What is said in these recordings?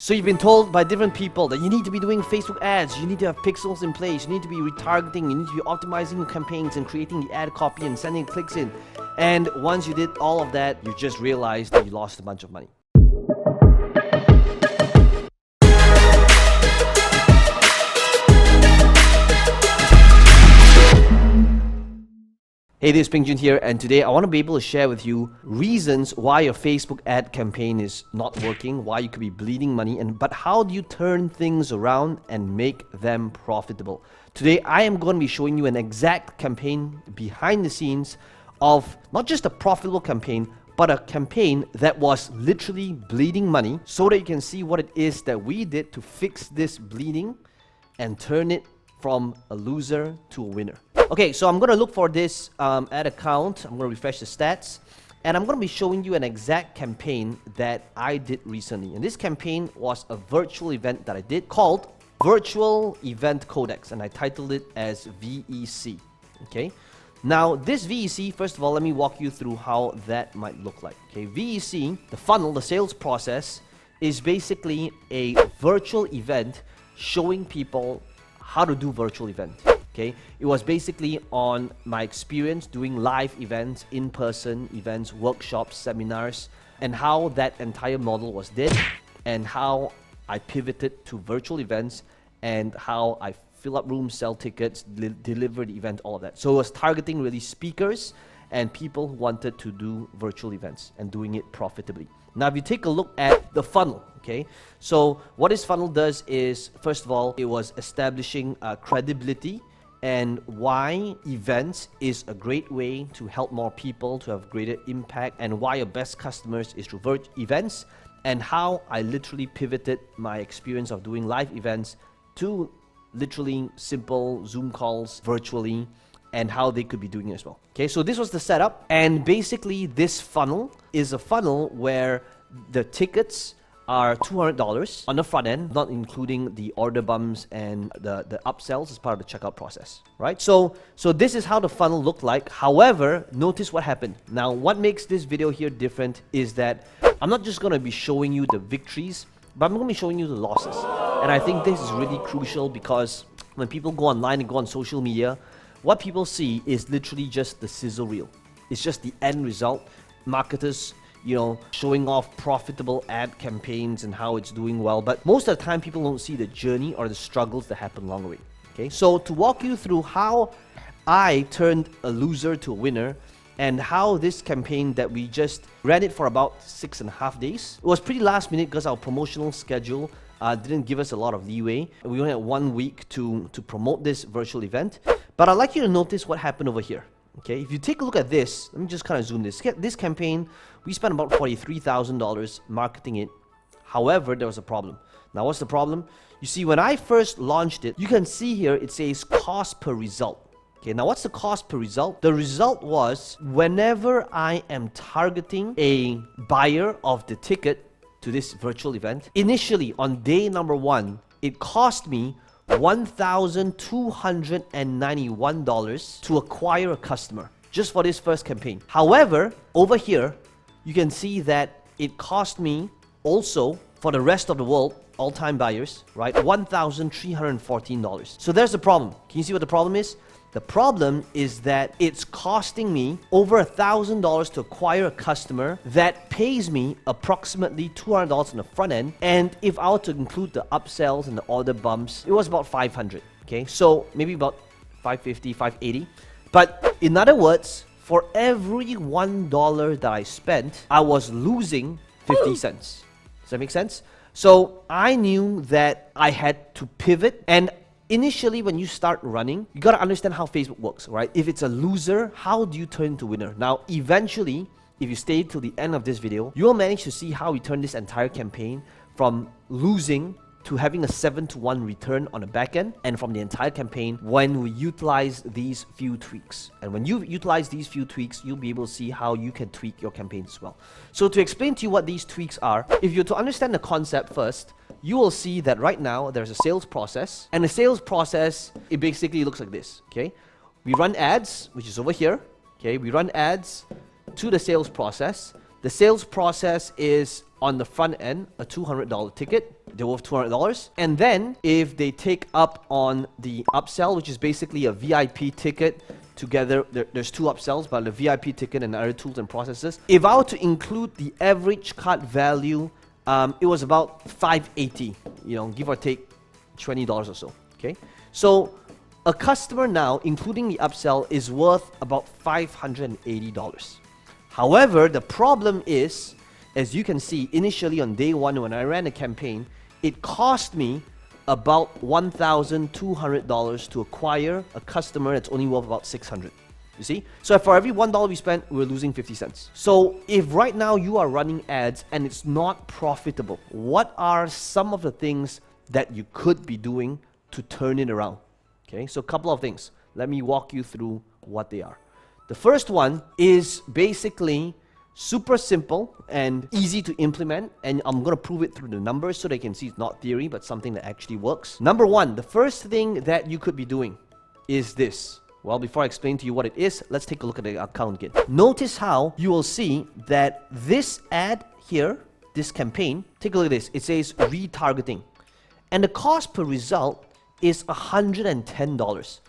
So you've been told by different people that you need to be doing Facebook ads, you need to have pixels in place, you need to be retargeting, you need to be optimizing your campaigns and creating the ad copy and sending clicks in. And once you did all of that, you just realized that you lost a bunch of money. Hey, this is Peng Joon here, and today I want to be able to share with you reasons why your Facebook ad campaign is not working, why you could be bleeding money, but how do you turn things around and make them profitable. Today, I am going to be showing you an exact campaign behind the scenes of not just a profitable campaign, but a campaign that was literally bleeding money, so that you can see what it is that we did to fix this bleeding and turn it from a loser to a winner. Okay, so I'm going to look for this ad account. I'm going to refresh the stats, and I'm going to be showing you an exact campaign that I did recently. And this campaign was a virtual event that I did called Virtual Event Codex, and I titled it as VEC. Okay, now this VEC, first of all, let me walk you through how that might look like. Okay, VEC, the funnel, the sales process, is basically a virtual event showing people how to do virtual events. Okay, it was basically on my experience doing live events, in-person events, workshops, seminars, and how that entire model was did, and how I pivoted to virtual events, and how I fill up rooms, sell tickets, deliver the event, all of that. So it was targeting really speakers and people who wanted to do virtual events and doing it profitably. Now, if you take a look at the funnel, okay, so what this funnel does is, first of all, it was establishing credibility and why events is a great way to help more people to have greater impact, and why your best customers is through events, and how I literally pivoted my experience of doing live events to literally simple Zoom calls virtually, and how they could be doing it as well. Okay, so this was the setup, and basically this funnel is a funnel where the tickets are $200 on the front end, not including the order bumps and the upsells as part of the checkout process, right? So this is how the funnel looked like. However, notice what happened. Now, what makes this video here different is that I'm not just going to be showing you the victories, but I'm going to be showing you the losses. And I think this is really crucial, because when people go online and go on social media, what people see is literally just the sizzle reel. It's just the end result. Marketers, showing off profitable ad campaigns and how it's doing well. But most of the time, people don't see the journey or the struggles that happen along the way. Okay, so to walk you through how I turned a loser to a winner, and how this campaign that we just ran it for about 6.5 days. It was pretty last minute because our promotional schedule didn't give us a lot of leeway. We only had 1 week to promote this virtual event. But I'd like you to notice what happened over here. Okay, if you take a look at this, let me just kind of zoom this. This campaign, we spent about $43,000 marketing it. However, there was a problem. Now, what's the problem? You see, when I first launched it, you can see here it says cost per result. Okay, now what's the cost per result? The result was, whenever I am targeting a buyer of the ticket to this virtual event, initially on day number 1, it cost me $1,291 to acquire a customer just for this first campaign. However, over here, you can see that it cost me also for the rest of the world, all-time buyers, right? $1,314. So there's the problem. Can you see what the problem is? The problem is that it's costing me over $1,000 to acquire a customer that pays me approximately $200 on the front end. And if I were to include the upsells and the order bumps, it was about $500. Okay, so maybe about $550, $580. But in other words, for every $1 that I spent, I was losing 50 cents. Does that make sense? So I knew that I had to pivot. And initially, when you start running, you got to understand how Facebook works, right? If it's a loser, how do you turn into a winner? Now, eventually, if you stay till the end of this video, you will manage to see how we turn this entire campaign from losing to having a 7-to-1 return on the back end, and from the entire campaign when we utilize these few tweaks. And when you utilize these few tweaks, you'll be able to see how you can tweak your campaign as well. So to explain to you what these tweaks are, if you're to understand the concept first, you will see that right now there's a sales process, and the sales process, it basically looks like this. Okay, we run ads, which is over here. Okay, we run ads to the sales process. The sales process is on the front end, a $200 ticket. They're worth $200. And then if they take up on the upsell, which is basically a VIP ticket, together, there's two upsells, but the VIP ticket and other tools and processes. If I were to include the average cart value, it was about $580, give or take $20 or so, okay? So a customer now, including the upsell, is worth about $580. However, the problem is, as you can see, initially on day one when I ran a campaign, it cost me about $1,200 to acquire a customer that's only worth about $600. You see? So for every $1 we spent, we're losing 50 cents. So if right now you are running ads and it's not profitable, what are some of the things that you could be doing to turn it around? Okay, so a couple of things. Let me walk you through what they are. The first one is basically super simple and easy to implement, and I'm going to prove it through the numbers so they can see it's not theory but something that actually works. Number one, the first thing that you could be doing is this. Well, before I explain to you what it is, let's take a look at the account again. Notice how you will see that this ad here, this campaign, take a look at this. It says retargeting, and the cost per result is $110.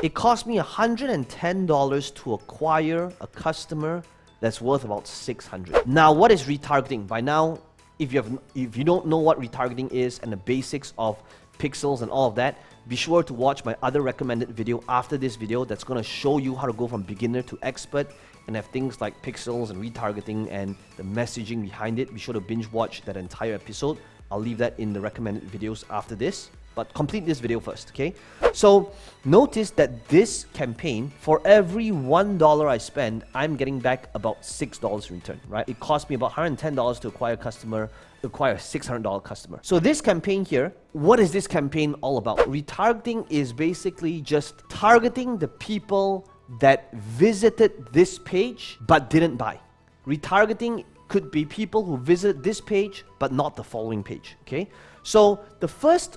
It cost me $110 to acquire a customer that's worth about $600. Now, what is retargeting? By now, if you don't know what retargeting is and the basics of pixels and all of that, be sure to watch my other recommended video after this video that's going to show you how to go from beginner to expert and have things like pixels and retargeting and the messaging behind it. Be sure to binge watch that entire episode. I'll leave that in the recommended videos after this. But complete this video first, okay? So notice that this campaign, for every $1 I spend, I'm getting back about $6 in return, right? It cost me about $110 to acquire a customer, acquire a $600 customer. So this campaign here, what is this campaign all about? Retargeting is basically just targeting the people that visited this page but didn't buy. Retargeting could be people who visit this page but not the following page, okay? So the first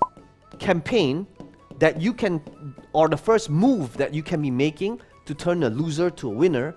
campaign that you can, or the first move that you can be making to turn a loser to a winner,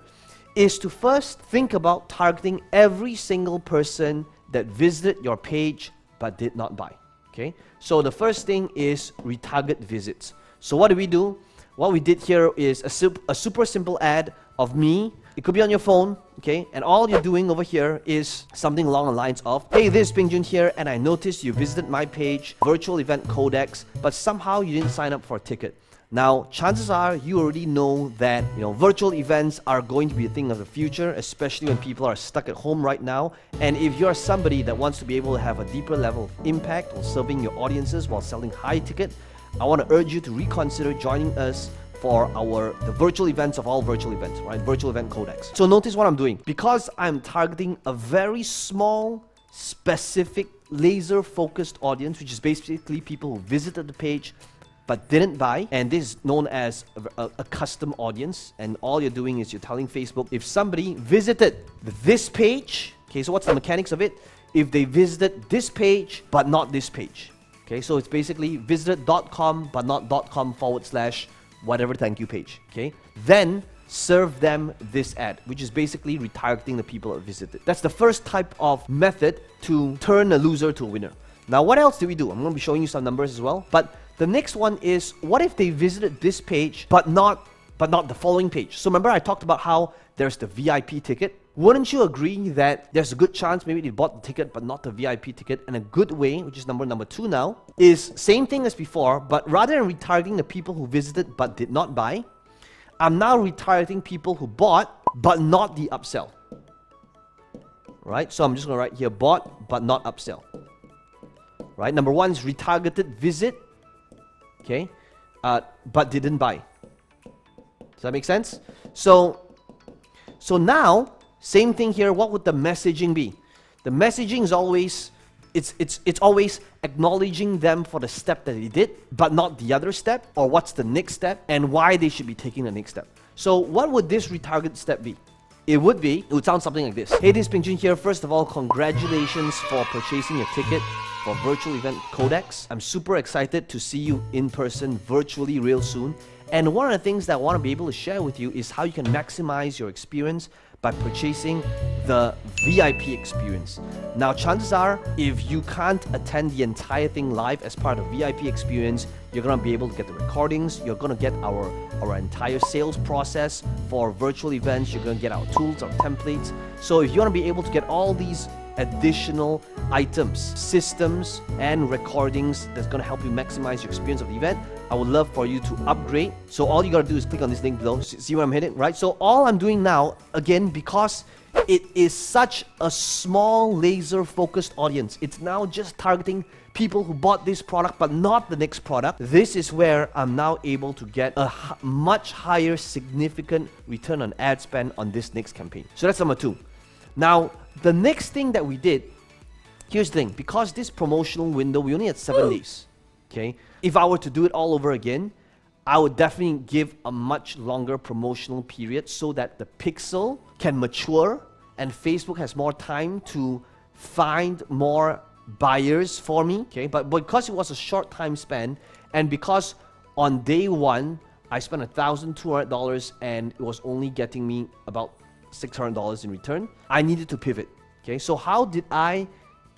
is to first think about targeting every single person that visited your page but did not buy. Okay, so the first thing is retarget visits. So what do we do? What we did here is a super simple ad of me. It could be on your phone, okay? And all you're doing over here is something along the lines of, hey, this is Peng Joon here, and I noticed you visited my page, virtual event codex, but somehow you didn't sign up for a ticket. Now, chances are you already know that, virtual events are going to be a thing of the future, especially when people are stuck at home right now. And if you're somebody that wants to be able to have a deeper level of impact while serving your audiences while selling high ticket, I want to urge you to reconsider joining us for the virtual events of all virtual events, right? Virtual event codex. So notice what I'm doing. Because I'm targeting a very small, specific, laser-focused audience, which is basically people who visited the page but didn't buy, and this is known as a custom audience, and all you're doing is you're telling Facebook, if somebody visited this page, okay, so what's the mechanics of it? If they visited this page but not this page, okay, so it's basically visited.com but not .com / whatever thank you page, okay, then serve them this ad, which is basically retargeting the people that visited. That's the first type of method to turn a loser to a winner. Now, what else do we do? I'm going to be showing you some numbers as well, but the next one is, what if they visited this page but not the following page? So remember I talked about how there's the VIP ticket. Wouldn't you agree that there's a good chance maybe they bought the ticket but not the VIP ticket? And a good way, which is number 2 now, is same thing as before, but rather than retargeting the people who visited but did not buy, I'm now retargeting people who bought but not the upsell. Right? So I'm just going to write here, bought but not upsell. Right? Number 1 is retargeted visit, okay, but didn't buy. Does that make sense? So now, same thing here. What would the messaging be? The messaging is always, it's always acknowledging them for the step that they did, but not the other step, or what's the next step, and why they should be taking the next step. So what would this retarget step be? It would sound something like this. Hey, this is Peng Joon here. First of all, congratulations for purchasing your ticket for Virtual Event Codex. I'm super excited to see you in person virtually real soon. And one of the things that I want to be able to share with you is how you can maximize your experience by purchasing the VIP experience. Now, chances are, if you can't attend the entire thing live as part of VIP experience, you're gonna be able to get the recordings, you're gonna get our entire sales process for virtual events, you're gonna get our tools, our templates. So if you wanna be able to get all these additional items, systems, and recordings that's gonna help you maximize your experience of the event, I would love for you to upgrade. So all you gotta do is click on this link below. See where I'm heading, right? So all I'm doing now, again, because it is such a small laser focused audience, it's now just targeting people who bought this product but not the next product. This is where I'm now able to get a much higher significant return on ad spend on this next campaign. So that's number 2. Now, the next thing that we did, here's the thing, because this promotional window, we only had 7 days, okay? If I were to do it all over again, I would definitely give a much longer promotional period so that the pixel can mature and Facebook has more time to find more buyers for me, okay? But because it was a short time span, and because on day 1, I spent $1,200 and it was only getting me about $600 in return, I needed to pivot, okay? So how did I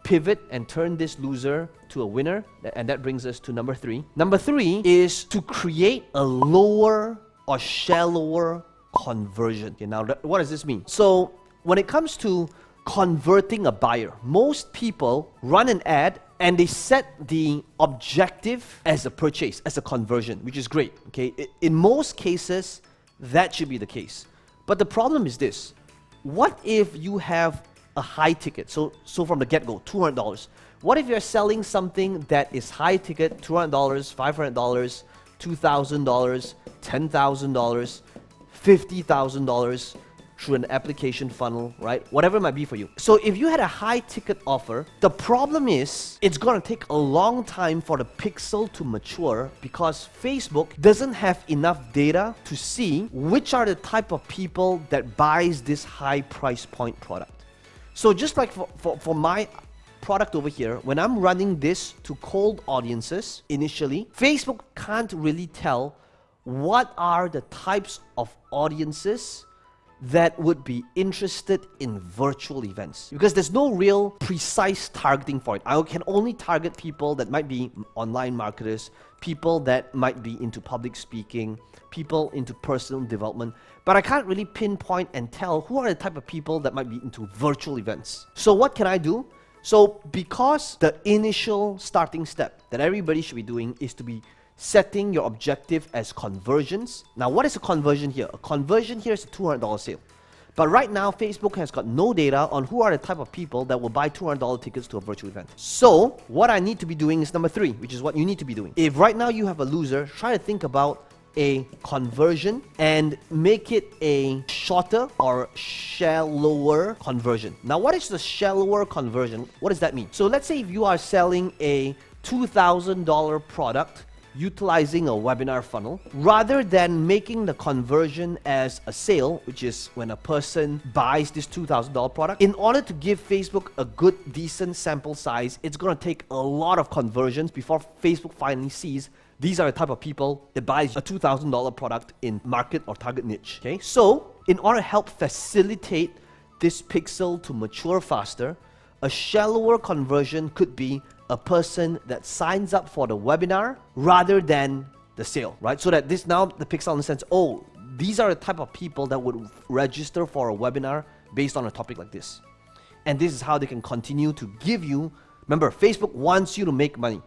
pivot and turn this loser to a winner? And that brings us to number 3. Number 3 is to create a lower or shallower conversion. Okay, now what does this mean? So when it comes to converting a buyer, most people run an ad and they set the objective as a purchase, as a conversion, which is great, okay? In most cases, that should be the case. But the problem is this: what if you have a high ticket? So from the get-go, $200. What if you're selling something that is high ticket, $200, $500, $2,000, $10,000, $50,000 through an application funnel, right? Whatever it might be for you. So if you had a high ticket offer, the problem is it's gonna take a long time for the pixel to mature because Facebook doesn't have enough data to see which are the type of people that buys this high price point product. So just like for my product over here, when I'm running this to cold audiences initially, Facebook can't really tell what are the types of audiences that would be interested in virtual events, because there's no real precise targeting for it. I can only target people that might be online marketers, people that might be into public speaking, people into personal development, but I can't really pinpoint and tell who are the type of people that might be into virtual events. So what can I do? So because the initial starting step that everybody should be doing is to be setting your objective as conversions. Now, what is a conversion here? A conversion here is a $200 sale. But right now, Facebook has got no data on who are the type of people that will buy $200 tickets to a virtual event. So what I need to be doing is number 3, which is what you need to be doing. If right now you have a loser, try to think about a conversion and make it a shorter or shallower conversion. Now, what is the shallower conversion? What does that mean? So let's say if you are selling a $2,000 product utilizing a webinar funnel, rather than making the conversion as a sale, which is when a person buys this $2,000 product, in order to give Facebook a good, decent sample size, it's going to take a lot of conversions before Facebook finally sees these are the type of people that buys a $2,000 product in market or target niche. Okay, so in order to help facilitate this pixel to mature faster, a shallower conversion could be a person that signs up for the webinar rather than the sale, right? So that this now the pixel understands, oh, these are the type of people that would register for a webinar based on a topic like this. And this is how they can continue to give you, remember, Facebook wants you to make money,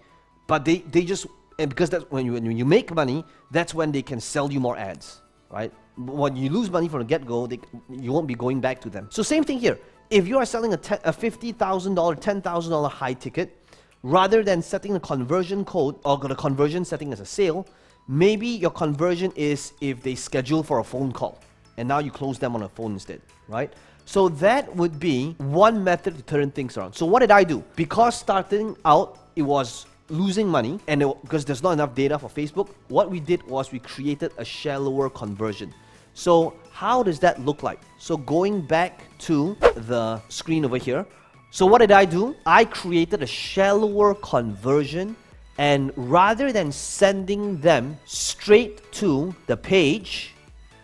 but they just, and because that's when you make money, that's when they can sell you more ads, right? When you lose money from the get-go, you won't be going back to them. So same thing here. If you are selling a $50,000, $10,000 high ticket, rather than setting the conversion code or the conversion setting as a sale, maybe your conversion is if they schedule for a phone call and now you close them on a phone instead, right? So that would be one method to turn things around. So what did I do? Because starting out, it was losing money and because there's not enough data for Facebook, what we did was we created a shallower conversion. So how does that look like? So going back to the screen over here, so what did I do? I created a shallower conversion, and rather than sending them straight to the page,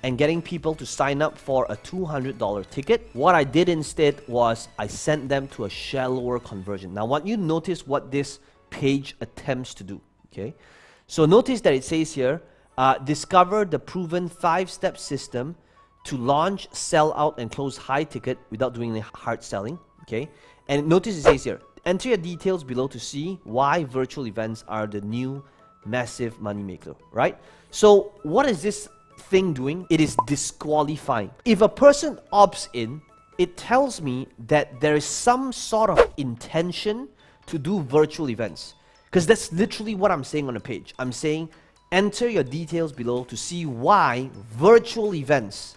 and getting people to sign up for a $200 ticket. What I did instead was I sent them to a shallower conversion. Now, want you to notice what this page attempts to do, okay? So notice that it says here, discover the proven 5-step system to launch, sell out, and close high ticket without doing any hard selling, okay? And notice it says here, enter your details below to see why virtual events are the new massive moneymaker, right? So what is this thing doing? It is disqualifying. If a person opts in, it tells me that there is some sort of intention to do virtual events, because that's literally what I'm saying on the page. I'm saying enter your details below to see why virtual events,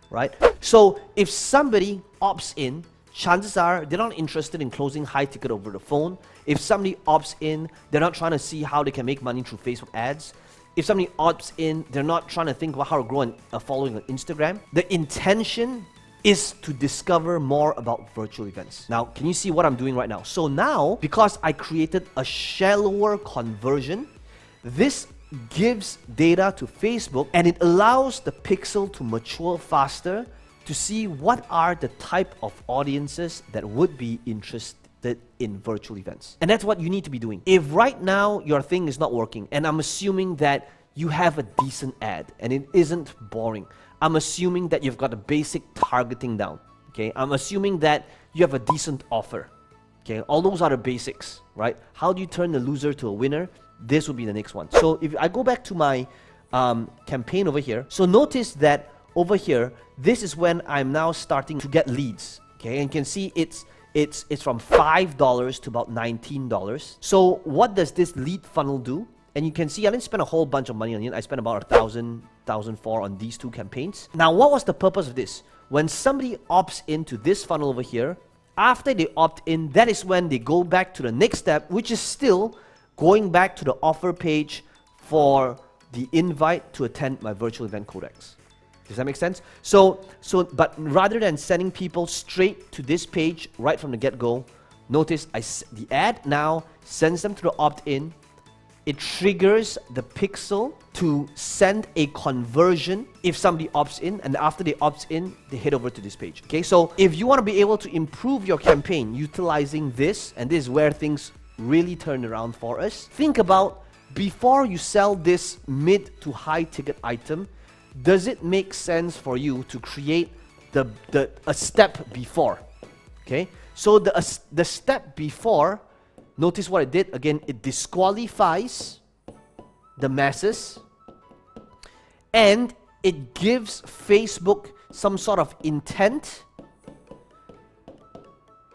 right? So if somebody opts in, chances are they're not interested in closing high ticket over the phone. If somebody opts in, they're not trying to see how they can make money through Facebook ads. If somebody opts in, they're not trying to think about how to grow a following on Instagram. The intention is to discover more about virtual events. Now, can you see what I'm doing right now? So now, because I created a shallower conversion, this gives data to Facebook and it allows the pixel to mature faster to see what are the type of audiences that would be interested in virtual events. And that's what you need to be doing. If right now your thing is not working, and I'm assuming that you have a decent ad and it isn't boring, I'm assuming that you've got the basic targeting down, okay? I'm assuming that you have a decent offer, okay? All those are the basics, right? How do you turn the loser to a winner? This will be the next one. So if I go back to my campaign over here, so notice that over here, this is when I'm now starting to get leads, okay? And you can see it's from $5 to about $19. So what does this lead funnel do? And you can see I didn't spend a whole bunch of money on it. I spent about $1,004 on these two campaigns. Now, what was the purpose of this? When somebody opts into this funnel over here, after they opt in, that is when they go back to the next step, which is still going back to the offer page for the invite to attend my virtual event codex. Does that make sense? But rather than sending people straight to this page right from the get-go, notice the ad now sends them to the opt-in. It triggers the pixel to send a conversion if somebody opts in, and after they opt in, they head over to this page. Okay, so if you want to be able to improve your campaign utilizing this, and this is where things really turn around for us, think about before you sell this mid to high ticket item, does it make sense for you to create a step before? Okay, so the step before, notice what it did. Again, it disqualifies the masses and it gives Facebook some sort of intent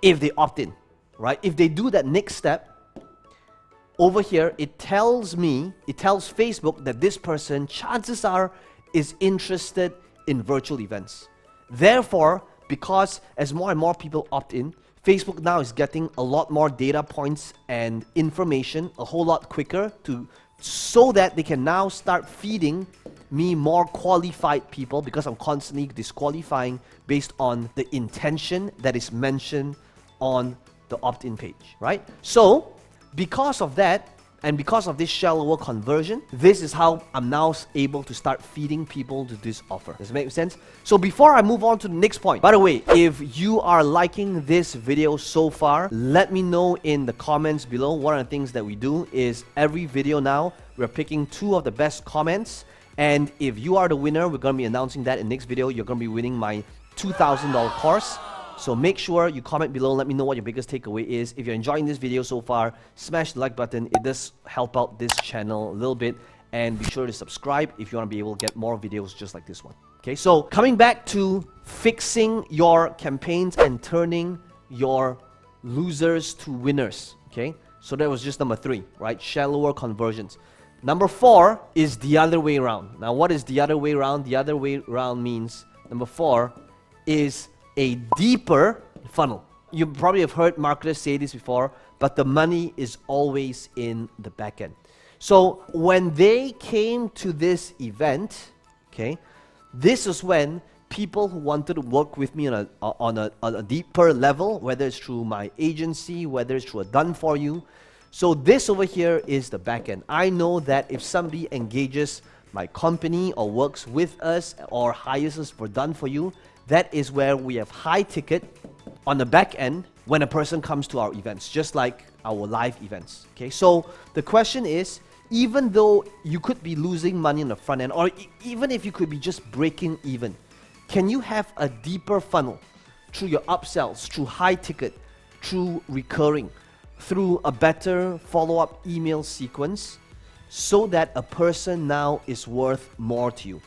if they opt in, right? If they do that next step, over here, it tells Facebook that this person, chances are, is interested in virtual events. Therefore, because as more and more people opt in, Facebook now is getting a lot more data points and information a whole lot quicker so that they can now start feeding me more qualified people, because I'm constantly disqualifying based on the intention that is mentioned on the opt-in page, right? So because of that, and because of this shallower conversion, this is how I'm now able to start feeding people to this offer. Does it make sense? So before I move on to the next point, by the way, if you are liking this video so far, let me know in the comments below. One of the things that we do is every video now, we're picking 2 of the best comments. And if you are the winner, we're going to be announcing that in the next video. You're going to be winning my $2,000 course. So make sure you comment below, let me know what your biggest takeaway is. If you're enjoying this video so far, smash the like button. It does help out this channel a little bit. And be sure to subscribe if you want to be able to get more videos just like this one. Okay, so coming back to fixing your campaigns and turning your losers to winners. Okay, so that was just number 3, right? Shallower conversions. Number 4 is the other way around. Now, what is the other way around? The other way around means, number 4 is a deeper funnel. You probably have heard marketers say this before, but the money is always in the back end. So when they came to this event, okay, this is when people who wanted to work with me on a deeper level, whether it's through my agency, whether it's through a done for you. So this over here is the back end. I know that if somebody engages my company or works with us or hires us for done for you, that is where we have high ticket on the back end when a person comes to our events, just like our live events. Okay, so the question is, even though you could be losing money on the front end, or even if you could be just breaking even, can you have a deeper funnel through your upsells, through high ticket, through recurring, through a better follow-up email sequence, so that a person now is worth more to you?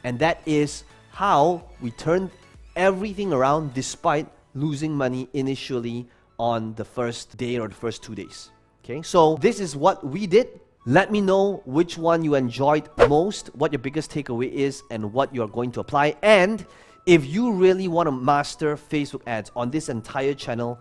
And that is how we turn everything around despite losing money initially on the first day or the first 2 days. Okay, so this is what we did. Let me know which one you enjoyed most, what your biggest takeaway is, and what you're going to apply. And if you really want to master Facebook ads on this entire channel,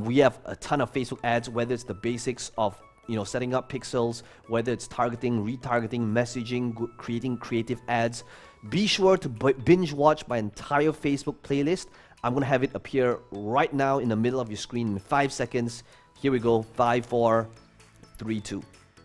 we have a ton of Facebook ads, whether it's the basics of setting up pixels, whether it's targeting, retargeting, messaging, creating creative ads. Be sure to binge watch my entire Facebook playlist. I'm going to have it appear right now in the middle of your screen in 5 seconds. Here we go. 5, 4, 3, 2.